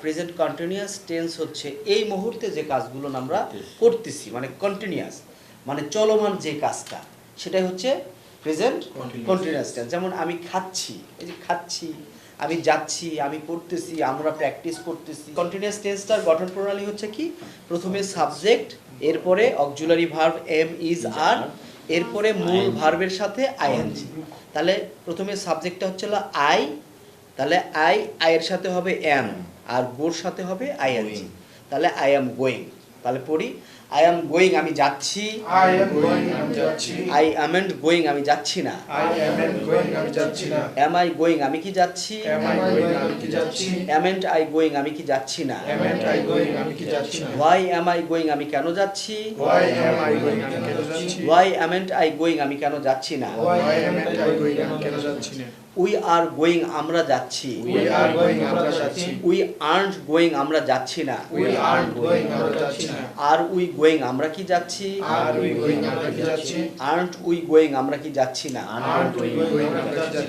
Present continuous tense হচ্ছে এই মুহূর্তে যে কাজগুলো আমরা করতেছি, মানে কন্টিনিউয়াস, মানে চলমান যে কাজটা, সেটাই হচ্ছে প্রেজেন্ট কন্টিনিউয়াস টেন্স। যেমন আমি খাচ্ছি, এই যে খাচ্ছি, আমি যাচ্ছি, আমি পড়তেছি, আমরা প্র্যাকটিস করতেছি। কন্টিনিউয়াস টেন্সটার গঠন প্রণালী হচ্ছে কি? প্রথমে সাবজেক্ট, এরপরে অক্সিলারি ভার্ব এম, ইজ, আর, এরপরে মূল ভার্বের সাথে আইএনজি। তাহলে প্রথমে সাবজেক্টটা হচ্ছে আই, তাহলে আইয়ের সাথে হবে এম, আর গোর সাথে হবে আইএনজি। তাহলে আই এম গোয়িং। তাহলে পড়ি, আই এম গোয়িং আমি যাচ্ছি, I am going আমি যাচ্ছি, আই অ্যামন্ট গোয়িং আমি যাচ্ছি না, I amn't going আমি যাচ্ছি না, এম আই গোয়িং আমি কি যাচ্ছি, am I going আমি কি যাচ্ছি, অ্যামেন্ট আই গোয়িং আমি কি যাচ্ছি না, amn't I going আমি কি যাচ্ছি না, হোয়াই এম আই গোয়িং আমি কেন যাচ্ছি, why am I going আমি কেন যাচ্ছি, হোয়াই অ্যামেন্ট আই গোয়িং আমি কেন যাচ্ছি না, why amn't I going আমি কেন যাচ্ছি না, উই আর গোয়িং আমরা যাচ্ছি, we are going আমরা যাচ্ছি, উই আর্নট গোয়িং আমরা যাচ্ছি না, we aren't going আমরা যাচ্ছি না, আর উই গোয়িং আমরা কি যাচ্ছি, are we going আমরা কি যাচ্ছি, আর্নট উই গোয়িং আমরা কি যাচ্ছি না। aren't we going আমরা যাচ্ছি না।